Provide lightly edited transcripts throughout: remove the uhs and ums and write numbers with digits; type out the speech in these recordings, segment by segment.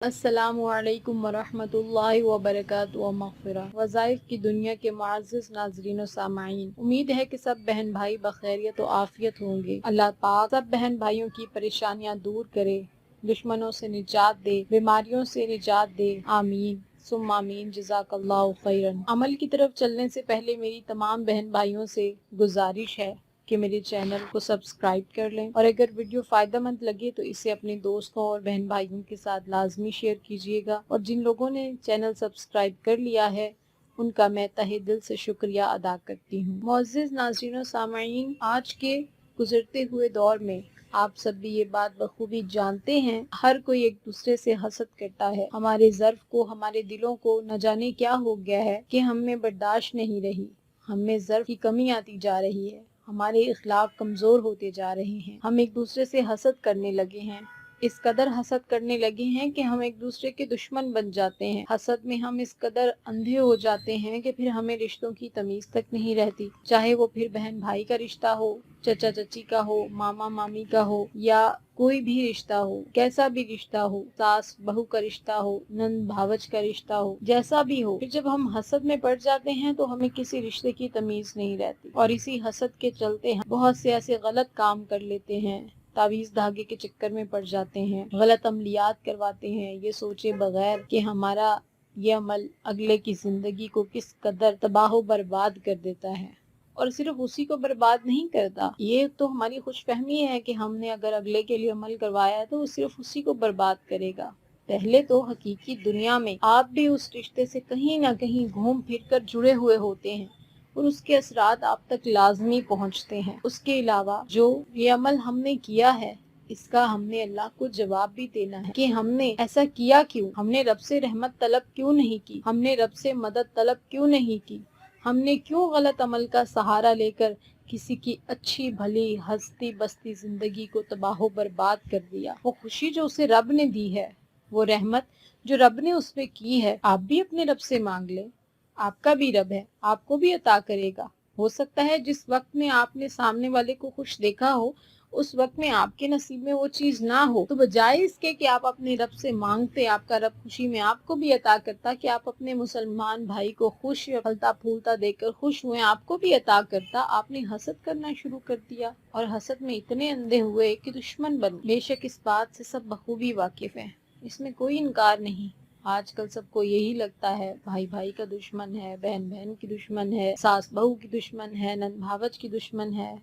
अस्सलामु अलैकुम वरहमतुल्लाहि वबरकातुहू व मग़फ़िरह। वज़ाइफ़ की दुनिया के मुअज़्ज़ज़ नाज़रीन व सामाईन, उम्मीद है कि सब बहन भाई बखैरियत व आफ़ियत होंगे। अल्लाह पाक सब बहन भाइयों की परेशानियाँ दूर करे, दुश्मनों से निजात दे, बीमारियों से निजात दे। आमीन सुम्मा आमीन। जज़ाकल्लाहु खैरन। अमल की तरफ चलने से पहले मेरी तमाम बहन भाइयों से गुजारिश है कि मेरे चैनल को सब्सक्राइब कर लें, और अगर वीडियो फ़ायदेमंद लगे तो इसे अपने दोस्तों और बहन भाइयों के साथ लाजमी शेयर कीजिएगा। और जिन लोगों ने चैनल सब्सक्राइब कर लिया है उनका मैं तहे दिल से शुक्रिया अदा करती हूँ। मुअज़्ज़िज़ नाज़रीन और सामाईन, आज के गुजरते हुए दौर में आप सब भी ये बात बखूबी जानते हैं, हर कोई एक दूसरे से हसद करता है। हमारे ज़र्फ को, हमारे दिलों को न जाने क्या हो गया है कि हम में बर्दाश्त नहीं रही, हम में ज़र्फ की कमी आती जा रही है, हमारे इखलाक कमज़ोर होते जा रहे हैं, हम एक दूसरे से हसद करने लगे हैं। इस कदर हसद करने लगे हैं कि हम एक दूसरे के दुश्मन बन जाते हैं। हसद में हम इस कदर अंधे हो जाते हैं कि फिर हमें रिश्तों की तमीज़ तक नहीं रहती, चाहे वो फिर बहन भाई का रिश्ता हो, चचा चची का हो, मामा मामी का हो, या कोई भी रिश्ता हो, कैसा भी रिश्ता हो, सास बहू का रिश्ता हो, नंद भावच का रिश्ता हो, जैसा भी हो, फिर जब हम हसद में पड़ जाते हैं तो हमें किसी रिश्ते की तमीज नहीं रहती, और इसी हसद के चलते हम बहुत से ऐसे गलत काम कर लेते हैं, तावीज़ धागे के चक्कर में पड़ जाते हैं, गलत अमलियात करवाते हैं, ये सोचे बगैर कि हमारा ये अमल अगले की जिंदगी को किस कदर तबाह बर्बाद कर देता है। और सिर्फ उसी को बर्बाद नहीं करता, ये तो हमारी खुशफहमी है कि हमने अगर अगले के लिए अमल करवाया है तो वो सिर्फ उसी को बर्बाद करेगा। पहले तो हकीकी दुनिया में आप भी उस रिश्ते से कहीं ना कहीं घूम फिर कर जुड़े हुए होते हैं और उसके असरात आप तक लाजमी पहुंचते हैं। उसके अलावा जो ये अमल हमने किया है, इसका हमने अल्लाह को जवाब भी देना है कि हमने ऐसा किया क्यों, हमने रब से रहमत तलब क्यों नहीं की, हमने रब से मदद तलब क्यों नहीं की, हमने क्यों गलत अमल का सहारा लेकर किसी की अच्छी भली हंसती बसती जिंदगी को तबाह बर्बाद कर दिया। वो खुशी जो उसे रब ने दी है, वो रहमत जो रब ने उस पे की है, आप भी अपने रब से मांग ले। आपका भी रब है, आपको भी अता करेगा। हो सकता है जिस वक्त में आपने सामने वाले को खुश देखा हो, उस वक्त में आपके नसीब में वो चीज ना हो, तो बजाय इसके कि आप अपने रब से मांगते, आपका रब खुशी में आपको भी अता करता कि आप अपने मुसलमान भाई को खुश फलता फूलता देखकर खुश हुए, आपको भी अता करता। आपने हसद करना शुरू कर दिया और हसद में इतने अंधे हुए कि दुश्मन बन। बेशक इस बात से सब बखूबी वाकिफ हैं, इसमें कोई इनकार नहीं। आजकल सबको यही लगता है भाई भाई का दुश्मन है, बहन बहन की दुश्मन है, सास बहू की दुश्मन है, नंद भावच की दुश्मन है।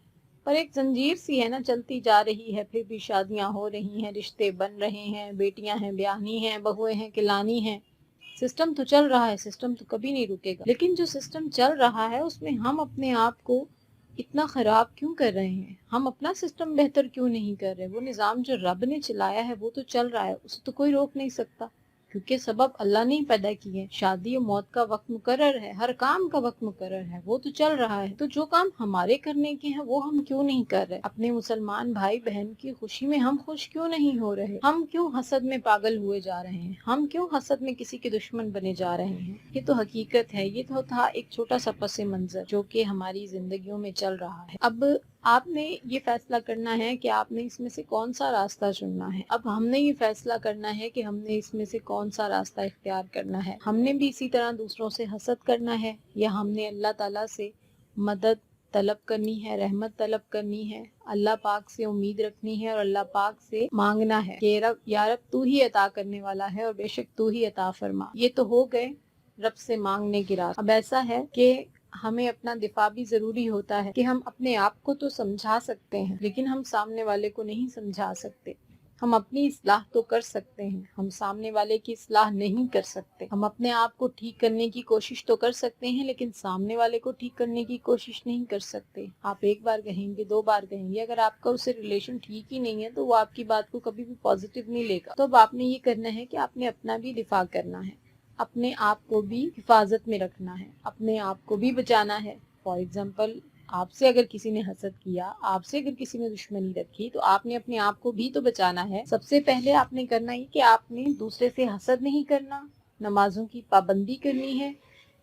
पर एक जंजीर सी है ना, चलती जा रही है, फिर भी शादियां हो रही हैं, रिश्ते बन रहे हैं, बेटियां हैं ब्याहनी हैं, बहुएं हैं किलानी हैं। सिस्टम तो चल रहा है, सिस्टम तो कभी नहीं रुकेगा, लेकिन जो सिस्टम चल रहा है उसमें हम अपने आप को इतना खराब क्यों कर रहे हैं, हम अपना सिस्टम बेहतर क्यों नहीं कर रहे। वो निज़ाम जो रब ने चलाया है वो तो चल रहा है, उसे तो कोई रोक नहीं सकता, क्योंकि सबब अल्लाह ने ही पैदा किए हैं। शादी और मौत का वक्त मुकर्रर है, हर काम का वक्त मुकर्रर है, वो तो चल रहा है। तो जो काम हमारे करने के हैं वो हम क्यों नहीं कर रहे। अपने मुसलमान भाई बहन की खुशी में हम खुश क्यों नहीं हो रहे, हम क्यों हसद में पागल हुए जा रहे हैं, हम क्यों हसद में किसी के दुश्मन बने जा रहे हैं। ये तो हकीकत है, ये तो था एक छोटा सा पस मंजर जो कि हमारी जिंदगियों में चल रहा है। अब आपने ये फैसला करना है कि आपने इसमें से कौन सा रास्ता चुनना है। अब हमने ये फैसला करना है कि हमने इसमें से कौन सा रास्ता इख्तियार करना है। हमने भी इसी तरह दूसरों से हसद करना है, या हमने अल्लाह ताला से मदद तलब करनी है, रहमत तलब करनी है, अल्लाह पाक से उम्मीद रखनी है और अल्लाह पाक से मांगना है कि रब या रब तू ही अता करने वाला है और बेशक तू ही अता फरमा। ये तो हो गए रब से मांगने की रात। अब ऐसा है कि हमें अपना दिफा भी जरूरी होता है कि हम अपने आप को तो समझा सकते हैं लेकिन हम सामने वाले को नहीं समझा सकते। हम अपनी इस्लाह तो कर सकते हैं, हम सामने वाले की इस्लाह नहीं कर सकते। हम अपने आप को ठीक करने की कोशिश तो कर सकते हैं लेकिन सामने वाले को ठीक करने की कोशिश नहीं कर सकते। आप एक बार कहेंगे, दो बार कहेंगे, अगर आपका उससे रिलेशन ठीक ही नहीं है तो वो आपकी बात को कभी भी पॉजिटिव नहीं लेगा। तो अब आपने ये करना है कि आपने अपना भी दिफा करना है, अपने आप को भी हिफाजत में रखना है, अपने आप को भी बचाना है। फॉर एग्जाम्पल, आपसे अगर किसी ने हसद किया, आपसे अगर किसी ने दुश्मनी रखी, तो आपने अपने आप को भी तो बचाना है। सबसे पहले आपने करना ही कि आपने दूसरे से हसद नहीं करना, नमाजों की पाबंदी करनी है,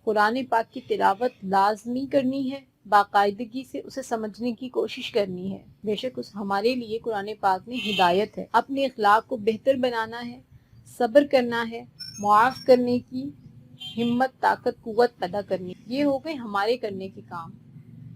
कुरान पाक की तिलावत लाजमी करनी है, बाकायदगी से उसे समझने की कोशिश करनी है। बेशक उस हमारे लिए कुरान पाक में हिदायत है। अपने अखलाक को बेहतर बनाना है, सब्र करना है, मुआफ़ करने की हिम्मत, ताकत, कुव्वत पैदा करनी। ये हो गए हमारे करने के काम।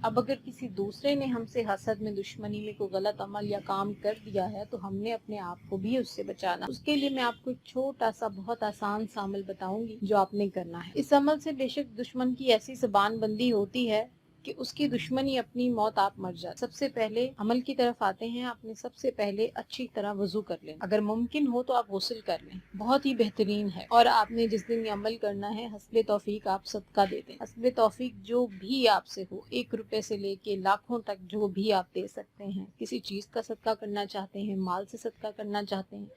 अब अगर किसी दूसरे ने हमसे हसद में, दुश्मनी में कोई गलत अमल या काम कर दिया है तो हमने अपने आप को भी उससे बचाना। उसके लिए मैं आपको एक छोटा सा बहुत आसान सा अमल बताऊंगी जो आपने करना है। इस अमल से बेशक दुश्मन की ऐसी ज़बान बंदी होती है कि उसकी दुश्मनी अपनी मौत आप मर जाते। सबसे पहले अमल की तरफ आते हैं। आपने सबसे पहले अच्छी तरह वजू कर लें, अगर मुमकिन हो तो आप गुस्ल कर लें, बहुत ही बेहतरीन है। और आपने जिस दिन ये अमल करना है, हस्बे तौफीक आप सदका दे दें। हस्बे तौफीक जो भी आपसे हो, 1 रुपए से लेके लाखों तक जो भी आप दे सकते हैं। किसी चीज का सदका करना चाहते हैं, माल से सदका करना चाहते हैं,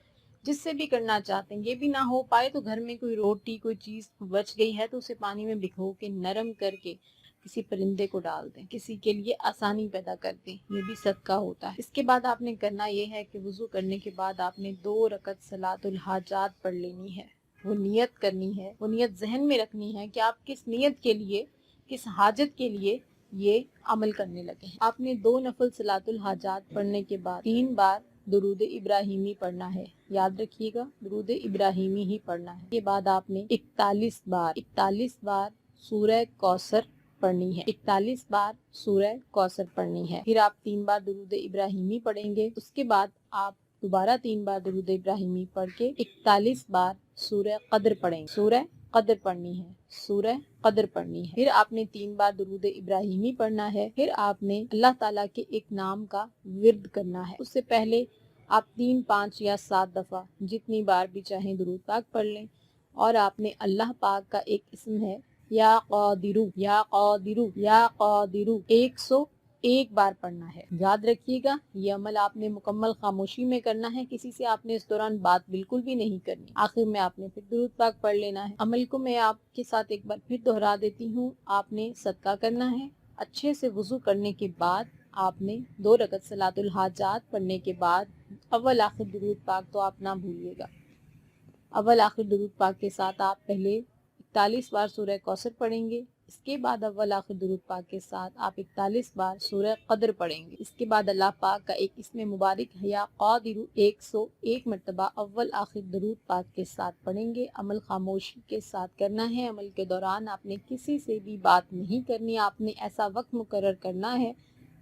जिससे भी करना चाहते हैं। ये भी ना हो पाए तो घर में कोई रोटी, कोई चीज बच गई है तो उसे पानी में भिगो के नरम करके किसी परिंदे को डाल दें, किसी के लिए आसानी पैदा कर दें, ये भी सदका होता है। इसके बाद आपने करना ये है कि वुजू करने के बाद आपने 2 रकत सलातुल हाजात पढ़ लेनी है। वो नियत करनी है, वो नियत जहन में रखनी है कि आप किस नियत के लिए, किस हाजत के लिए ये अमल करने लगे हैं। आपने 2 नफल सलातुल हाजात पढ़ने के बाद 3 बार दुरूद इब्राहिमी पढ़ना है। याद रखिएगा, दुरूद इब्राहिमी ही पढ़ना है। के बाद आपने 41 बार सूरह कौसर पढ़नी है। 41 बार सूरह कौसर पढ़नी है। फिर आप 3 बार दुरूद इब्राहिमी पढ़ेंगे। उसके बाद आप दोबारा 3 बार दुरूद इब्राहिमी पढ़ के 41 बार सूरह कद्र पढ़ेंगे। सूरह कद्र पढ़नी है, सूरह कद्र पढ़नी है। फिर आपने 3 बार दुरूद इब्राहिमी पढ़ना है। फिर आपने अल्लाह ताला के एक नाम का विर्द करना है। उससे पहले आप 3, 5 या 7 दफा जितनी बार भी चाहें दुरूद पाक पढ़ लें। और आपने अल्लाह पाक का एक इस्म है या क़ादिरू, या क़ादिरू, या क़ादिरू 101 बार पढ़ना है। याद रखिएगा, ये अमल आपने मुकम्मल खामोशी में करना है। किसी से आपने इस दौरान बात बिल्कुल भी नहीं करनी। आखिर में आपने फिर दुरूद पाक पढ़ लेना है। अमल को मैं आपके साथ एक बार फिर दोहरा देती हूँ। आपने सदका करना है। अच्छे से वुजू करने के बाद आपने 2 रकत सलातुल हाजात पढ़ने के बाद अव्वल आखिर दुरूद पाक तो आप ना भूलिएगा। अव्वल आखिर दुरूद पाक के साथ आप पहले 41 बार सूरह कौसर पढ़ेंगे। इसके बाद अव्वल आखिर दुरूद पाक के साथ आप 41 बार सूरह कद्र पढ़ेंगे। इसके बाद अल्लाह पाक का एक इसमें मुबारक है या क़ादिरू 101 मरतबा अव्वल आखिर दुरूद पाक के साथ पढ़ेंगे। अमल खामोशी के साथ करना है। अमल के दौरान आपने किसी से भी बात नहीं करनी। आपने ऐसा वक्त मुकर्रर करना है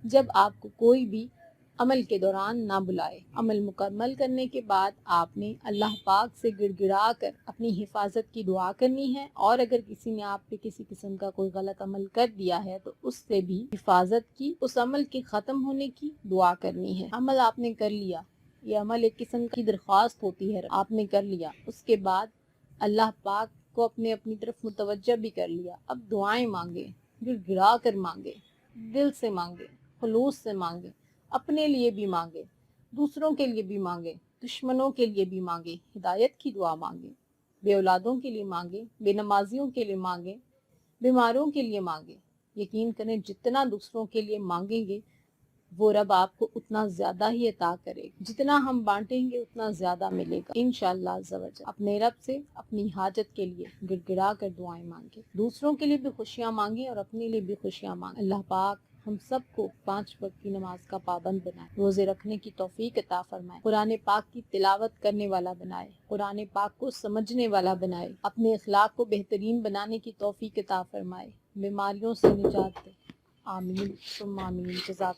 जब आपको कोई भी अमल के दौरान ना बुलाए। अमल मुकम्मल करने के बाद आपने अल्लाह पाक से गिड़गिड़ा कर अपनी हिफाजत की दुआ करनी है। और अगर किसी ने आप पे किसी किस्म का कोई गलत अमल कर दिया है तो उससे भी हिफाजत की, उस अमल के ख़त्म होने की दुआ करनी है। अमल आपने कर लिया, ये अमल एक किस्म की दरख्वास्त होती है, आपने कर लिया। उसके बाद अल्लाह पाक को अपनी तरफ मुतवज्जा भी कर लिया। अब दुआएं मांगे, गिड़गिड़ा कर मांगे, दिल से मांगे, खुलूस से मांगे, अपने लिए भी मांगे, दूसरों के लिए भी मांगे, दुश्मनों के लिए भी मांगे, हिदायत की दुआ मांगे, बे औलादों के लिए मांगे, बेनमाजियों के लिए मांगे, बीमारों के लिए मांगे। यकीन करें जितना दूसरों के लिए मांगेंगे वो रब आपको उतना ज्यादा ही अता करेगा। जितना हम बांटेंगे उतना ज्यादा मिलेगा इंशाअल्लाह अज़्ज़ा वजल। अपने रब से अपनी हाजत के लिए गिड़गिड़ा कर दुआएं मांगे, दूसरों के लिए भी खुशियां मांगे और अपने लिए भी खुशियां मांगे। अल्लाह पाक हम सबको 5 वक्त की नमाज का पाबंद बनाए, रोजे रखने की तौफीक अता फरमाए, कुरान पाक की तिलावत करने वाला बनाए, कुरान पाक को समझने वाला बनाए, अपने अखलाक को बेहतरीन बनाने की तौफीक अता फरमाए, बीमारियों से निजात दे। आमीन सुम्मा आमीन। जज़ाक